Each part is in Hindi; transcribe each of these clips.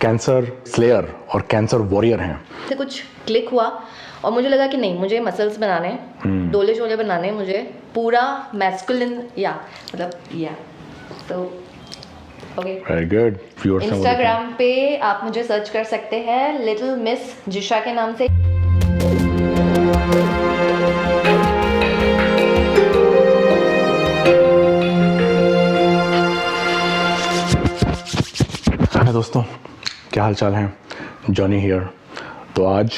कैंसर स्लेयर और कैंसर वॉरियर हैं। से कुछ क्लिक हुआ और मुझे लगा कि नहीं, मुझे मसल्स बनाने, डोले शोले बनाने, मुझे पूरा मैस्कुलिन या तो ओके। Very good. व्यूअर्स हैं वो इंस्टाग्राम पे आप मुझे सर्च कर सकते हैं लिटिल मिस जिशा के नाम से। हाय दोस्तों, क्या हाल चाल है? Johnny here. तो आज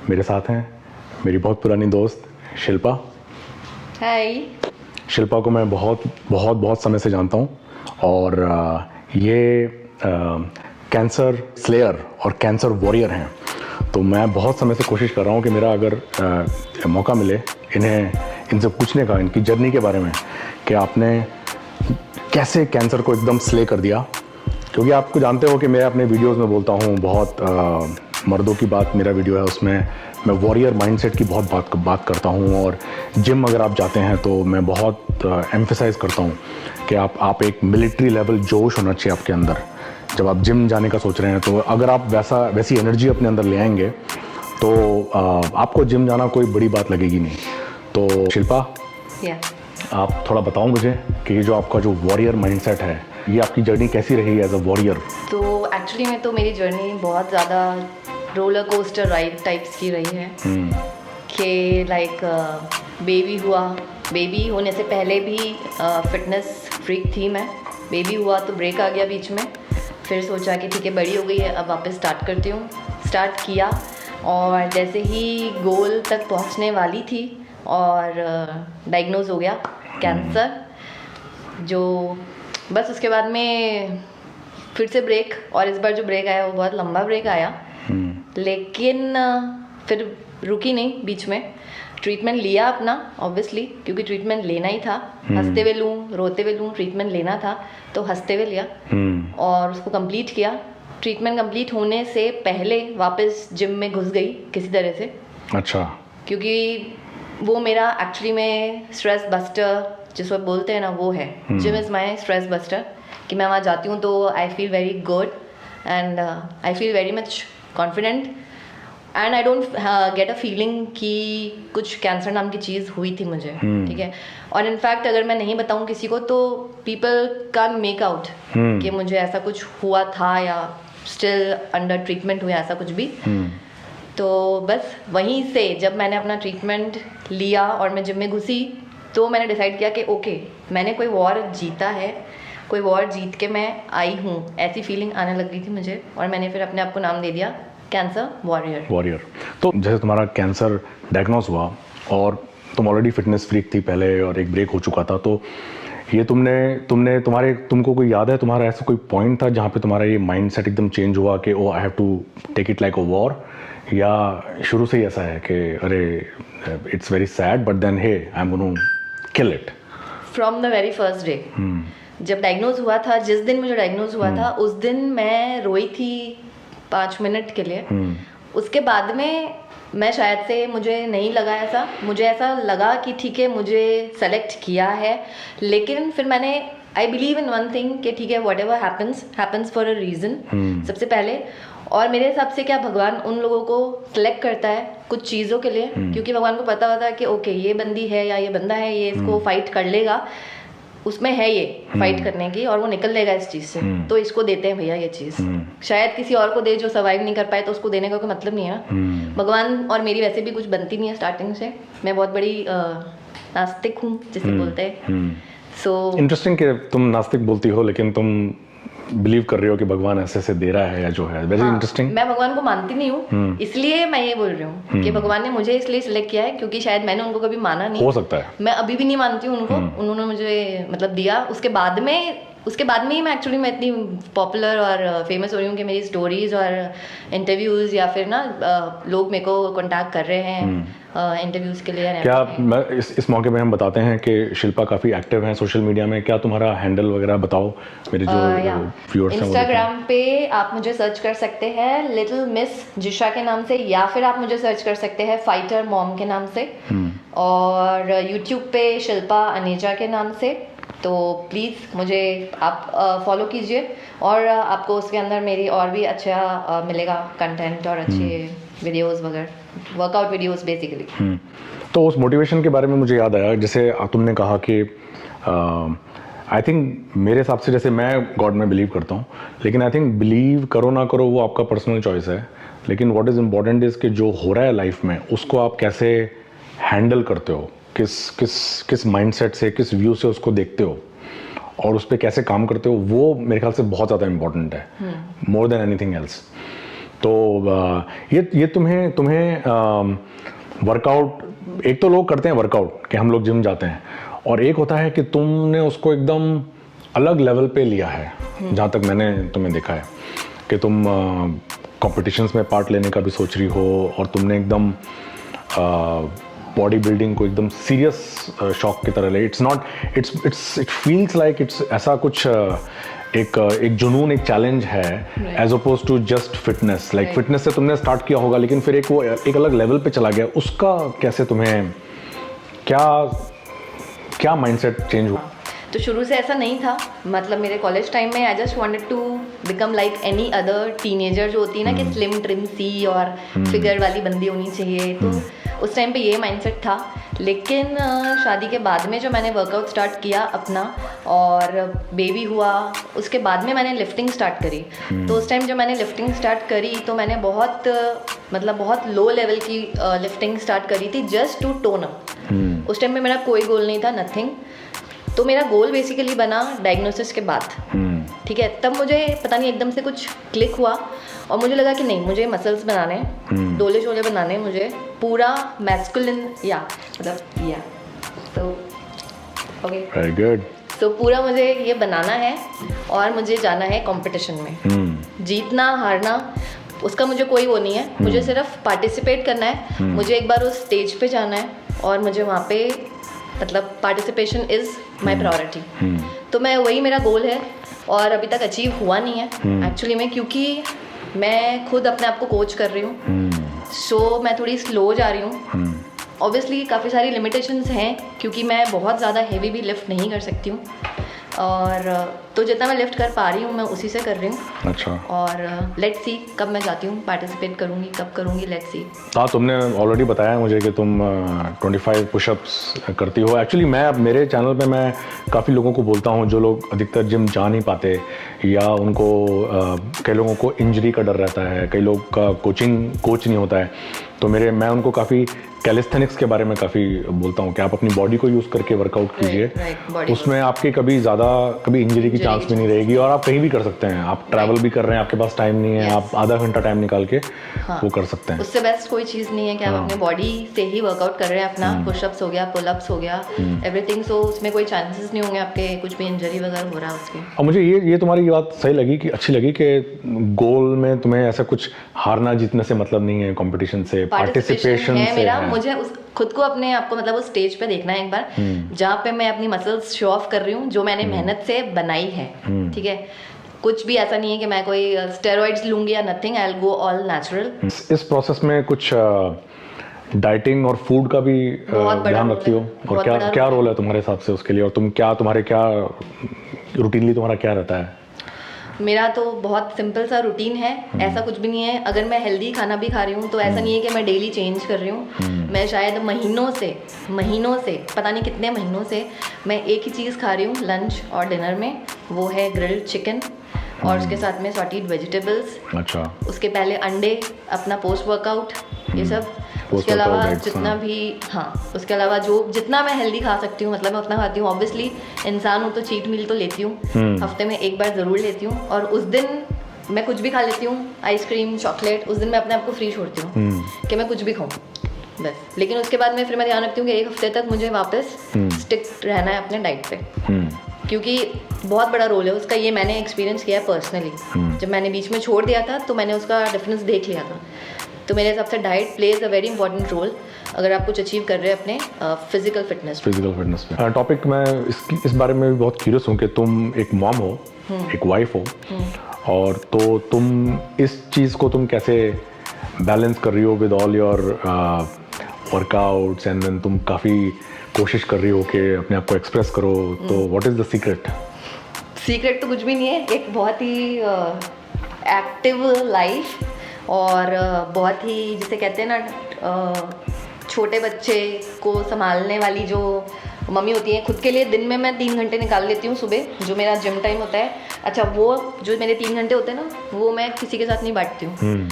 मेरे साथ हैं मेरी बहुत पुरानी दोस्त शिल्पा। हाय। शिल्पा को मैं बहुत समय से जानता हूँ और ये कैंसर स्लेयर और कैंसर वॉरियर हैं। तो मैं बहुत समय से कोशिश कर रहा हूँ कि मेरा अगर मौका मिले इनसे पूछने का, इनकी जर्नी के बारे में, कि आपने कैसे कैंसर को एकदम स्ले कर दिया। क्योंकि आपको जानते हो कि मैं अपने वीडियोस में बोलता हूँ बहुत मर्दों की बात मेरा वीडियो है, उसमें मैं वॉरियर माइंडसेट की बहुत बात करता हूँ। और जिम अगर आप जाते हैं तो मैं बहुत एम्फेसाइज करता हूँ कि आप एक मिलिट्री लेवल जोश होना चाहिए आपके अंदर जब आप जिम जाने का सोच रहे हैं। तो अगर आप वैसी एनर्जी अपने अंदर ले आएंगे तो आपको जिम जाना कोई बड़ी बात लगेगी नहीं। तो शिल्पा, आप थोड़ा बताओ मुझे कि ये जो आपका जो वॉरियर माइंडसेट है, ये आपकी जर्नी कैसी रही एज अ वॉरियर? तो एक्चुअली में तो मेरी जर्नी बहुत ज़्यादा रोलर कोस्टर राइड टाइप्स की रही है कि लाइक बेबी होने से पहले भी फिटनेस फ्रीक थी मैं। बेबी हुआ तो ब्रेक आ गया बीच में, फिर सोचा कि ठीक है बड़ी हो गई है, अब वापस स्टार्ट करती हूँ। स्टार्ट किया और जैसे ही गोल तक पहुँचने वाली थी और डायग्नोज हो गया कैंसर, जो बस उसके बाद में फिर से ब्रेक। और इस बार जो ब्रेक आया वो बहुत लंबा ब्रेक आया, लेकिन फिर रुकी नहीं बीच में। ट्रीटमेंट लिया अपना ऑब्वियसली, क्योंकि ट्रीटमेंट लेना ही था। हंसते हुए लूँ रोते हुए लूँ, ट्रीटमेंट लेना था तो हंसते हुए लिया और उसको कंप्लीट किया। ट्रीटमेंट कंप्लीट होने से पहले वापस जिम में घुस गई किसी तरह से। अच्छा। क्योंकि वो मेरा एक्चुअली में स्ट्रेस बस्टर जिसको बोलते हैं ना, वो है। Gym is my stress buster. कि मैं वहाँ जाती हूँ तो I feel very good and I feel very much confident and I don't get a feeling कि कुछ कैंसर नाम की चीज़ हुई थी मुझे। ठीक है। और इनफैक्ट अगर मैं नहीं बताऊँ किसी को तो पीपल कैन मेक आउट कि मुझे ऐसा कुछ हुआ था या स्टिल अंडर ट्रीटमेंट हुआ, ऐसा कुछ भी। तो बस वहीं से जब मैंने अपना ट्रीटमेंट लिया और मैं जिम में घुसी तो मैंने डिसाइड किया कि ओके, मैंने कोई वॉर जीता है, कोई वॉर जीत के मैं आई हूँ, ऐसी फीलिंग आने लग गई थी मुझे। और मैंने फिर अपने आप को नाम दे दिया कैंसर वॉरियर। तो जैसे तुम्हारा कैंसर डायग्नोज हुआ और तुम ऑलरेडी फिटनेस फ्रीक थी पहले और एक ब्रेक हो चुका था, तो ये तुमको कोई याद है तुम्हारा ऐसा कोई पॉइंट था जहाँ पे तुम्हारा ये माइंडसेट एकदम चेंज हुआ कि oh I have to take it like a war? या शुरू से ही ऐसा है कि अरे it's very sad but then hey I am gonna kill it? From the very first day जब डायग्नोज हुआ था, जिस दिन मुझे डायग्नोज हुआ था उस दिन मैं रोई थी 5 मिनट के लिए। उसके बाद में मैं शायद से मुझे नहीं लगा ऐसा, मुझे ऐसा लगा कि ठीक है मुझे सेलेक्ट किया है। लेकिन फिर मैंने I believe in one thing कि ठीक है what ever happens for a reason सबसे पहले। और मेरे हिसाब से क्या भगवान उन लोगों को सिलेक्ट करता है कुछ चीज़ों के लिए, क्योंकि भगवान को पता होता है कि ओके ये बंदी है या ये बंदा है, ये इसको फाइट कर लेगा, उसमें है ये फाइट करने की और वो निकल लेगा इस चीज़ से, तो इसको देते हैं भैया ये चीज़। शायद किसी और को दे जो सर्वाइव नहीं कर पाए तो उसको देने का कोई मतलब नहीं है। भगवान और मेरी वैसे भी कुछ बनती नहीं है स्टार्टिंग से। मैं बहुत बड़ी नास्तिक हूँ जिसे बोलते हैं। सो इंटरेस्टिंग कि तुम नास्तिक बोलती हो लेकिन तुम बिलीव कर रहे हो कि भगवान ऐसे दे रहा है या जो है। Very interesting. मैं भगवान को मानती नहीं हूँ, इसलिए मैं ये बोल रही हूँ कि भगवान ने मुझे इसलिए सिलेक्ट किया है क्योंकि शायद मैंने उनको कभी माना नहीं। हो सकता है। मैं अभी भी नहीं मानती हूँ उनको। उन्होंने मुझे मतलब दिया, उसके बाद में ही मैं एक्चुअली मैं इतनी पॉपुलर और फेमस हो रही हूँ कि मेरी स्टोरीज और इंटरव्यूज़ या फिर ना लोग मेरे को कॉन्टैक्ट कर रहे हैं इंटरव्यूज़ के लिए। क्या मैं इस मौके पे हम बताते हैं कि शिल्पा काफ़ी एक्टिव हैं सोशल मीडिया में। क्या तुम्हारा हैंडल वगैरह बताओ मेरे जो व्यूअर्स हैं। इंस्टाग्राम पे आप मुझे सर्च कर सकते हैं लिटिल मिस जिशा के नाम से, या फिर आप मुझे सर्च कर सकते हैं फाइटर मॉम के नाम से, और यूट्यूब पे शिल्पा अनेजा के नाम से। तो प्लीज़ मुझे आप फॉलो कीजिए और आपको उसके अंदर मेरी और भी अच्छा मिलेगा कंटेंट और अच्छे वीडियोस वगैरह, वर्कआउट वीडियोस बेसिकली। तो उस मोटिवेशन के बारे में मुझे याद आया, जैसे तुमने कहा कि आई थिंक मेरे हिसाब से, जैसे मैं गॉड में बिलीव करता हूँ, लेकिन आई थिंक बिलीव करो ना करो वो आपका पर्सनल चॉइस है, लेकिन व्हाट इज़ इम्पॉर्टेंट इज़ कि जो हो रहा है लाइफ में उसको आप कैसे हैंडल करते हो, किस माइंडसेट से, किस व्यू से उसको देखते हो और उस पर कैसे काम करते हो, वो मेरे ख्याल से बहुत ज़्यादा इम्पॉर्टेंट है, मोर देन एनीथिंग एल्स। तो ये तुम्हें वर्कआउट, एक तो लोग करते हैं वर्कआउट कि हम लोग जिम जाते हैं, और एक होता है कि तुमने उसको एकदम अलग लेवल पे लिया है, जहाँ तक मैंने तुम्हें देखा है कि तुम कॉम्पिटिशन्स में पार्ट लेने का भी सोच रही हो और तुमने एकदम बॉडी बिल्डिंग को एकदम सीरियस शौक की तरह ले। इट फील्स लाइक इट्स ऐसा कुछ एक जुनून, एक चैलेंज है as oppose to just fitness. Like fitness से तुमने स्टार्ट किया होगा, लेकिन फिर वो एक अलग लेवल पे चला गया, उसका कैसे तुम्हें क्या माइंडसेट चेंज हुआ? तो शुरू से ऐसा नहीं था, मतलब मेरे कॉलेज टाइम में I just wanted to become like any other teenager जो होती है ना, कि स्लिम ट्रिम सी और फिगर वाली बंदी होनी चाहिए, तो उस टाइम पे ये माइंडसेट था। लेकिन शादी के बाद में जो मैंने वर्कआउट स्टार्ट किया अपना और बेबी हुआ, उसके बाद में मैंने लिफ्टिंग स्टार्ट करी। तो उस टाइम जब मैंने लिफ्टिंग स्टार्ट करी तो मैंने बहुत लो लेवल की लिफ्टिंग स्टार्ट करी थी, जस्ट टू टोन अप। उस टाइम में मेरा कोई गोल नहीं था, नथिंग। तो मेरा गोल बेसिकली बना डायग्नोसिस के बाद, ठीक है। तब मुझे पता नहीं एकदम से कुछ क्लिक हुआ और मुझे लगा कि नहीं, मुझे मसल्स बनाने, डोले शोले बनाने, मुझे पूरा मैस्कुलिन तो ओके, वेरी गुड। तो पूरा मुझे ये बनाना है और मुझे जाना है कंपटीशन में। जीतना हारना उसका मुझे कोई वो नहीं है, मुझे सिर्फ पार्टिसिपेट करना है। मुझे एक बार उस स्टेज पे जाना है और मुझे वहाँ पे पार्टिसिपेशन इज़ माई प्रायोरिटी। तो मैं वही मेरा गोल है और अभी तक अचीव हुआ नहीं है एक्चुअली में, क्योंकि मैं खुद अपने आप को कोच कर रही हूँ। सो मैं थोड़ी स्लो जा रही हूँ। ऑब्वियसली काफ़ी सारी लिमिटेशंस हैं, क्योंकि मैं बहुत ज़्यादा हेवी भी लिफ्ट नहीं कर सकती हूँ, और तो जितना मैं लिफ्ट कर पा रही हूँ मैं उसी से कर रही हूँ। अच्छा। और लेट्स सी कब मैं जाती हूँ, पार्टिसिपेट करूँगी, कब करूँगी, लेट्स सी। हाँ, तुमने ऑलरेडी बताया मुझे कि तुम 25 पुशअप्स करती हो। एक्चुअली मेरे चैनल पे मैं काफ़ी लोगों को बोलता हूँ जो लोग अधिकतर जिम जा नहीं पाते, या उनको कई लोगों को इंजरी का डर रहता है, कई लोग का कोच नहीं होता है, तो मैं उनको काफ़ी कैलिस्थेनिक्स के बारे में काफ़ी बोलता हूँ कि आप अपनी बॉडी को यूज़ करके वर्कआउट कीजिए। उसमें आपकी कभी इंजरी की चांस भी नहीं रहेगी, और आप कहीं भी कर सकते हैं। आप ट्रैवल भी कर रहे हैं, आपके पास टाइम नहीं है, आप आधा घंटा टाइम निकाल के वो कर सकते हैं। उससे बेस्ट कोई चीज़ नहीं है कि आप अपने बॉडी से ही वर्कआउट कर रहे हैं अपना। पुशअप्स हो गया, पुलअप्स हो गया, एवरीथिंग। सो उसमें कोई चांसेस नहीं होंगे आपके कुछ भी इंजरी वगैरह हो रहा है उसके। और मुझे ये तुम्हारी बात सही लगी, कि अच्छी लगी कि गोल में तुम्हें ऐसा कुछ हारना जीतने से मतलब नहीं है, कॉम्पिटिशन से, पार्टिसिपेशन से है। मुझे खुद को अपने आप को उस स्टेज पे देखना है एक बार, जहाँ पे मैं अपनी मसल्स शो ऑफ कर रही हूँ, जो मैंने मेहनत से बनाई है, ठीक है। कुछ भी ऐसा नहीं है कि मैं कोई स्टेरॉइड्स लूंगी या nothing, I will go all natural. इस प्रोसेस में कुछ डाइटिंग और फूड का भी ध्यान रखती हो, और क्या रोल है तुम्हारे हिसाब से उसके लिए, और तुम्हारे क्या रूटीनली तुम्हारा क्या रहता है? मेरा तो बहुत सिंपल सा रूटीन है, ऐसा कुछ भी नहीं है। अगर मैं हेल्दी खाना भी खा रही हूँ तो ऐसा नहीं है कि मैं डेली चेंज कर रही हूँ। मैं शायद महीनों से पता नहीं कितने महीनों से मैं एक ही चीज़ खा रही हूँ लंच और डिनर में, वो है ग्रिल्ड चिकन, और उसके साथ में सॉटेड वेजिटेबल्स। अच्छा। उसके पहले अंडे, अपना पोस्ट वर्कआउट, ये सब। उसके अलावा जितना भी, उसके अलावा जितना मैं हेल्दी खा सकती हूँ, मैं उतना खाती हूँ। ऑब्वियसली इंसान हूँ तो चीट मील तो लेती हूँ, हफ्ते में एक बार ज़रूर लेती हूँ, और उस दिन मैं कुछ भी खा लेती हूँ, आइसक्रीम, चॉकलेट। उस दिन मैं अपने आप को फ्री छोड़ती हूँ कि मैं कुछ भी खाऊँ बस। लेकिन उसके बाद में फिर मैं ध्यान रखती हूँ कि एक हफ्ते तक मुझे वापस स्टिक रहना है अपने डाइट पे, क्योंकि बहुत बड़ा रोल है उसका। ये मैंने एक्सपीरियंस किया है पर्सनली। जब मैंने बीच में छोड़ दिया था तो मैंने उसका डिफरेंस देख लिया था। तो मेरे हिसाब से diet plays a very important role अगर आप कुछ अचीव कर रहे हैं अपने फिजिकल फिटनेस पे। टॉपिक मैं इस बारे में भी बहुत क्यूरियस हूँ कि तुम एक मॉम हो, एक वाइफ हो, और तो तुम इस चीज़ को तुम कैसे बैलेंस कर रही हो with all your workouts and then तुम काफ़ी कोशिश कर रही हो कि अपने आप को एक्सप्रेस करो, तो what is the secret? Secret तो कुछ भी नहीं है, एक बहुत ही एक्टिव लाइफ और बहुत ही जिसे कहते हैं ना छोटे बच्चे को संभालने वाली जो मम्मी होती है। खुद के लिए दिन में मैं 3 घंटे निकाल लेती हूँ सुबह, जो मेरा जिम टाइम होता है। अच्छा, वो जो मेरे 3 घंटे होते हैं ना, वो मैं किसी के साथ नहीं बांटती हूँ।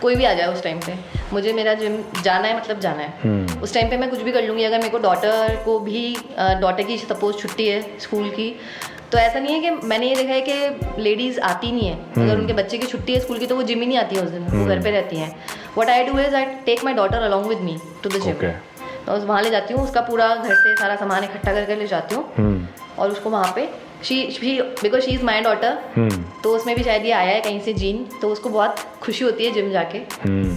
कोई भी आ जाए उस टाइम पे, मुझे मेरा जिम जाना है मतलब जाना है। उस टाइम पे मैं कुछ भी कर लूँगी। अगर मेरे को डॉटर की सपोज छुट्टी है स्कूल की, तो ऐसा नहीं है कि मैंने ये देखा है कि लेडीज आती नहीं है, अगर उनके बच्चे की छुट्टी है स्कूल की तो वो जिम ही नहीं आती है उस दिन, वो घर पे रहती हैं। What I do is I take my daughter along with me to the gym. तो वहाँ ले जाती हूँ, उसका पूरा घर से सारा सामान इकट्ठा करके ले जाती हूँ और उसको वहाँ पे because she is my daughter, तो उसमें भी शायद ये आया है कहीं से जीन, तो उसको बहुत खुशी होती है जिम जाके।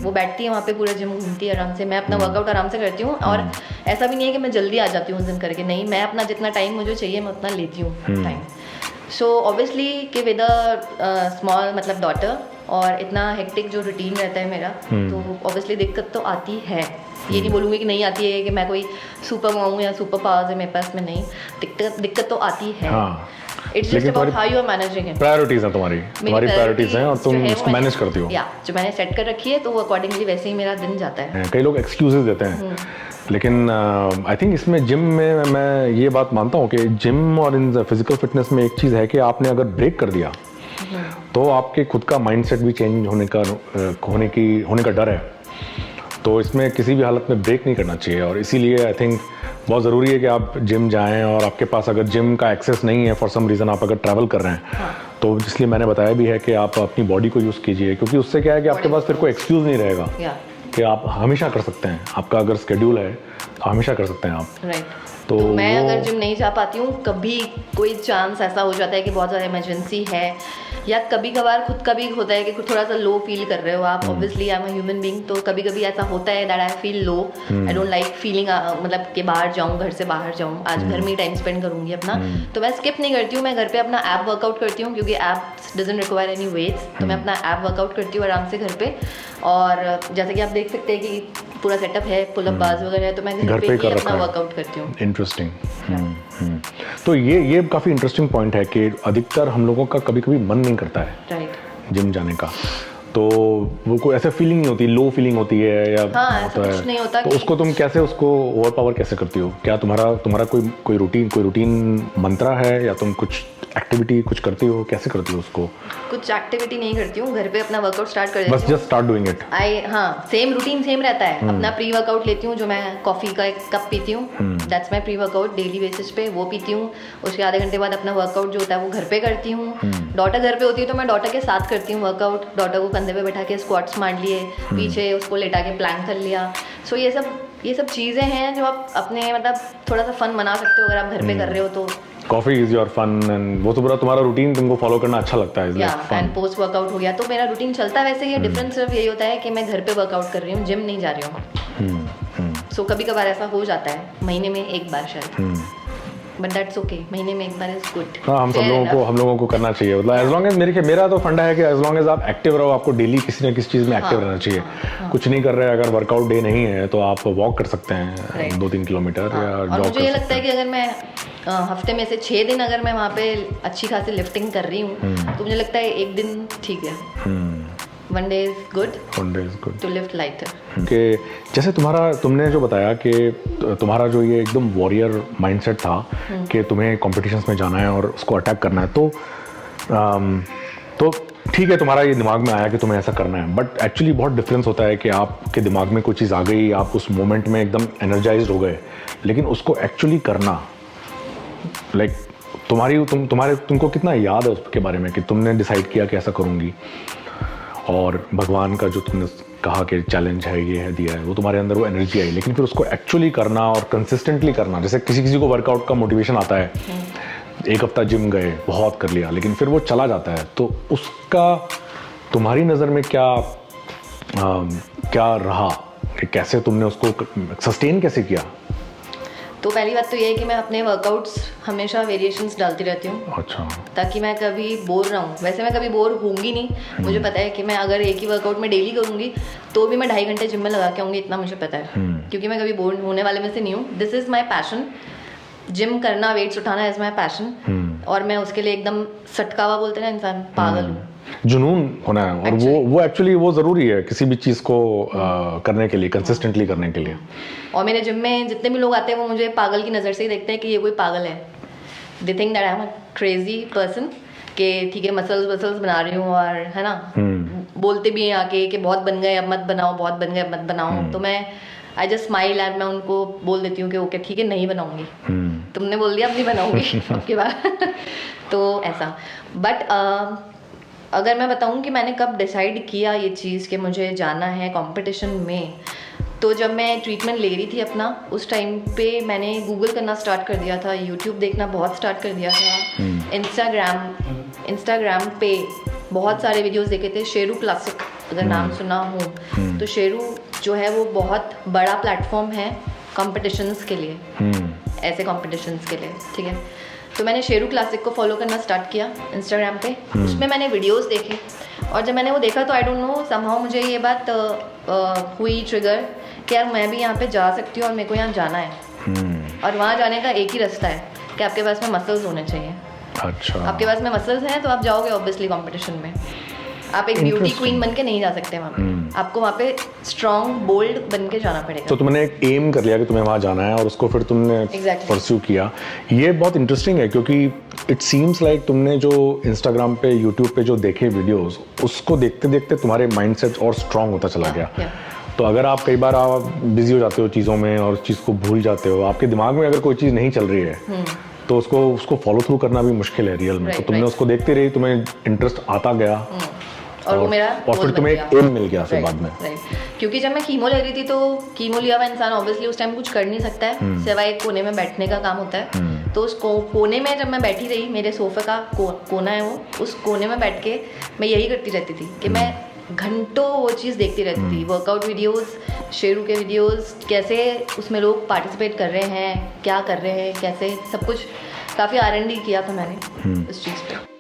वो बैठती है वहाँ पे, पूरा जिम घूमती है आराम से। मैं अपना वर्कआउट आराम से करती हूँ और ऐसा भी नहीं है कि मैं जल्दी आ जाती हूँ उस दिन करके, नहीं, मैं अपना जितना टाइम मुझे चाहिए मैं उतना लेती हूँ टाइम। सो ऑब्वियसली कि विद अ स्मॉल मतलब डॉटर और इतना हेक्टिक जो रूटीन रहता है मेरा, तो ऑब्वियसली दिक्कत तो आती है। ये नहीं बोलूँगी कि नहीं आती है, कि मैं कोई सुपर मॉम हूँ या सुपर पावर्स है मेरे पास में, नहीं, दिक्कत तो आती है। It's just about how you are managing it. Priorities हैं तुम्हारी प्रायोरिटीज हैं और तुम उसको मैनेज करती हो। या जो मैंने सेट कर रखी है तो वो अकॉर्डिंगली वैसे ही मेरा दिन जाता है। कई लोग एक्सक्यूजेस देते हैं, लेकिन आई थिंक इसमें जिम में मैं ये बात मानता हूँ कि जिम और इन फिजिकल फिटनेस में एक चीज़ है कि आपने अगर ब्रेक कर दिया तो आपके खुद का माइंडसेट भी चेंज होने का डर है। तो इसमें किसी भी हालत में ब्रेक नहीं करना चाहिए और इसीलिए आई थिंक बहुत ज़रूरी है कि आप जिम जाएं और आपके पास अगर जिम का एक्सेस नहीं है फॉर सम रीज़न, आप अगर ट्रैवल कर रहे हैं तो इसलिए मैंने बताया भी है कि आप अपनी बॉडी को यूज़ कीजिए, क्योंकि उससे क्या है कि आपके पास फिर कोई एक्सक्यूज़ नहीं रहेगा कि आप हमेशा कर सकते हैं। आपका अगर स्केड्यूल है तो हमेशा कर सकते हैं आप। राइट। तो मैं अगर जिम नहीं जा पाती हूँ, कभी कोई चांस ऐसा हो जाता है कि बहुत ज़्यादा इमरजेंसी है, या कभी कभार खुद का भी होता है कि थोड़ा सा लो फील कर रहे हो आप, obviously I am a human being, तो कभी कभी ऐसा होता है that I feel low, I don't like feeling मतलब कि बाहर जाऊँ, घर से बाहर जाऊँ, आज घर में ही टाइम स्पेंड करूँगी अपना, तो मैं स्किप नहीं करती हूँ। मैं घर पे अपना ऐप वर्कआउट करती हूँ, क्योंकि app doesn't require any weights, तो मैं अपना ऐप वर्कआउट करती हूँ आराम से घर पे। और जैसे कि आप देख सकते हैं कि पूरा सेटअप है, पुल अप बार्स वगैरह है, तो मैं घर पे ही अपना वर्कआउट करती हूँ। इंटरेस्टिंग। तो ये काफ़ी इंटरेस्टिंग पॉइंट है कि अधिकतर हम लोगों का कभी कभी मन नहीं करता है राइट जिम जाने का, तो वो कोई ऐसा फीलिंग नहीं होती, लो फीलिंग होती है या होता है, कुछ नहीं होता। तो उसको तुम कैसे उसको ओवर पावर कैसे करती हो? क्या तुम्हारा कोई रूटीन मंत्रा है, या तुम कुछ एक्टिविटी कुछ करती हो, कैसे करती हो उसको? कुछ एक्टिविटी नहीं करती हूँ, घर पे अपना वर्कआउट स्टार्ट कर देती हूँ, बस just start doing it. Same routine same रहता है। अपना प्री वर्कआउट लेती हूँ, जो मैं कॉफी का 1 कप पीती हूँ, that's my pre workout daily basis पे, वो पीती हूँ। उसके आधे घंटे बाद अपना वर्कआउट जो होता है वो घर पे करती हूँ। डॉटर घर पे होती है तो मैं डॉटर के साथ करती हूँ वर्कआउट, डॉटर को कंधे पे बैठा के स्क्वाट्स मार लिए, पीछे उसको लेटा के प्लैंक कर लिया। सो ये सब चीज़ें हैं जो आप अपने मतलब थोड़ा सा फन बना सकते हो अगर आप घर पे कर रहे हो तो। Coffee is your fun and वो तो पूरा तुम्हारा रूटीन तुमको फॉलो करना अच्छा लगता है। एंड पोस्ट वर्कआउट हो गया तो मेरा रूटीन चलता है वैसे ही। डिफरेंस सिर्फ यही होता है कि मैं घर पे वर्कआउट कर रही हूँ, जिम नहीं जा रही हूँ। सो कभी कभार ऐसा हो जाता है, महीने में 1 बार शायद, बट दैट्स ओके, महीने में 1 बार इज गुड। हाँ, हम लोगों को करना चाहिए, मतलब एज लॉन्ग एज मेरा तो फंडा है कि एज लॉन्ग एज आप एक्टिव रहो, आपको डेली किसी न किसी चीज़ में एक्टिव रहना चाहिए। कुछ नहीं कर रहे, अगर वर्कआउट डे नहीं है तो आप वॉक कर सकते हैं 2-3 किलोमीटर या जॉग। मुझे ये लगता है कि अगर मैं हफ्ते में से 6 दिन अगर मैं वहाँ पे अच्छी खासी लिफ्टिंग कर रही हूँ तो मुझे लगता है 1 दिन ठीक है। One day is good to lift lighter। कि जैसे तुमने जो बताया कि तुम्हारा जो ये एकदम वॉरियर माइंडसेट था कि तुम्हें कॉम्पिटिशन्स में जाना है और उसको अटैक करना है, तो ठीक है, तुम्हारा ये दिमाग में आया कि तुम्हें ऐसा करना है, बट एक्चुअली बहुत डिफरेंस होता है कि आपके दिमाग में कोई चीज़ आ गई, आप उस मोमेंट में एकदम एनर्जाइज हो गए, लेकिन उसको एक्चुअली करना, लाइक तुमको कितना याद है उसके बारे में कि तुमने डिसाइड किया कि ऐसा करूँगी, और भगवान का जो तुमने कहा कि चैलेंज है, ये है, दिया है, वो तुम्हारे अंदर वो एनर्जी आई, लेकिन फिर उसको एक्चुअली करना और कंसिस्टेंटली करना। जैसे किसी को वर्कआउट का मोटिवेशन आता है, 1 हफ्ता जिम गए, बहुत कर लिया, लेकिन फिर वो चला जाता है, तो उसका तुम्हारी नज़र में क्या रहा कि कैसे तुमने उसको सस्टेन कैसे किया? तो पहली बात तो ये है कि मैं अपने वर्कआउट्स हमेशा वेरिएशंस डालती रहती हूँ अच्छा। ताकि मैं कभी बोर ना हूँ। वैसे मैं कभी बोर होंगी नहीं, मुझे पता है कि मैं अगर एक ही वर्कआउट में डेली करूँगी तो भी मैं 2.5 घंटे जिम में लगा के आऊँगी, इतना मुझे पता है, क्योंकि मैं कभी बोर होने वाले में से नहीं हूँ। This is my passion, gym करना, वेट्स उठाना इज़ माई पैशन, और मैं उसके लिए एकदम सटकावा बोलते हैं ना इंसान, पागल हूँ। जुनून होना है, और वो एक्चुअली वो ज़रूरी है किसी भी चीज़ को करने के लिए, कंसिस्टेंटली करने के लिए। और मेरे जिम में जितने भी लोग आते हैं वो मुझे पागल की नज़र से ही देखते हैं कि ये कोई पागल है। They think that I am a crazy person, कि ठीक है मसल्स बना रही हूँ, और है ना, बोलते भी हैं आके कि बहुत बन गए अब मत बनाओ, बहुत बन गए अब मत बनाओ। तो मैं आई जस्ट स्माइल एंड मैं उनको बोल देती हूँ कि ओके ठीक है नहीं बनाऊंगी, तुमने बोल दिया अब नहीं बनाऊंगी आपके बाद। तो ऐसा। बट अगर मैं बताऊँ कि मैंने कब डिसाइड किया ये चीज़ कि मुझे जाना है कंपटीशन में, तो जब मैं ट्रीटमेंट ले रही थी अपना, उस टाइम पे मैंने गूगल करना स्टार्ट कर दिया था, यूट्यूब देखना बहुत स्टार्ट कर दिया था, इंस्टाग्राम पे बहुत सारे वीडियोस देखे थे। शेरू क्लासिक अगर नाम सुना हो तो शेरू जो है वो बहुत बड़ा प्लेटफॉर्म है कॉम्पिटिशन्स के लिए, ऐसे कॉम्पिटिशन्स के लिए, ठीक है। तो मैंने शेरू क्लासिक को फॉलो करना स्टार्ट किया इंस्टाग्राम पे, उसमें मैंने वीडियोस देखे, और जब मैंने वो देखा तो आई डोंट नो समहाउ मुझे ये बात हुई ट्रिगर कि यार मैं भी यहाँ पे जा सकती हूँ और मेरे को यहाँ जाना है। और वहाँ जाने का एक ही रास्ता है कि आपके पास में मसल्स होने चाहिए। अच्छा। आपके पास में मसल्स हैं तो आप जाओगे ऑब्वियसली कंपटीशन में। आप एक ब्यूटी क्वीन बन के नहीं जा सकते वहाँ पे, आपको वहाँ पे स्ट्रॉन्ग बोल्ड बन के जाना पड़ेगा। तो तुमने एक एम कर लिया कि तुम्हें वहाँ जाना है, और उसको फिर तुमने परस्यू किया। ये बहुत इंटरेस्टिंग है, क्योंकि इट सीम्स लाइक तुमने जो इंस्टाग्राम पे, यूट्यूब पे जो देखे वीडियोस, उसको देखते देखते तुम्हारे माइंडसेट और स्ट्रांग होता चला गया। तो अगर आप कई बार आप बिजी हो जाते हो चीज़ों में और उस चीज़ को भूल जाते हो, आपके दिमाग में अगर कोई चीज़ नहीं चल रही है तो उसको फॉलो थ्रू करना भी मुश्किल है रियल में। तो तुमने उसको देखते रही, तुम्हें इंटरेस्ट आता गया, और वो मेरा और फिर तुम्हें एक एम मिल गया फिर बाद में। क्योंकि जब मैं कीमो ले रही थी तो कीमो लिया हुआ इंसान ऑब्वियसली उस टाइम कुछ कर नहीं सकता है, सिवाय एक कोने में बैठने का काम होता है। तो उस कोने में जब मैं बैठी रही, मेरे सोफे का कोना है वो, उस कोने में बैठ के मैं यही करती रहती थी कि मैं घंटों वो चीज़ देखती रहती थी, वर्कआउट वीडियोस, शेरू के वीडियोस, कैसे उसमें लोग पार्टिसिपेट कर रहे हैं, क्या कर रहे हैं, कैसे सब कुछ। काफ़ी R&D किया था मैंने इस चीज़ पे।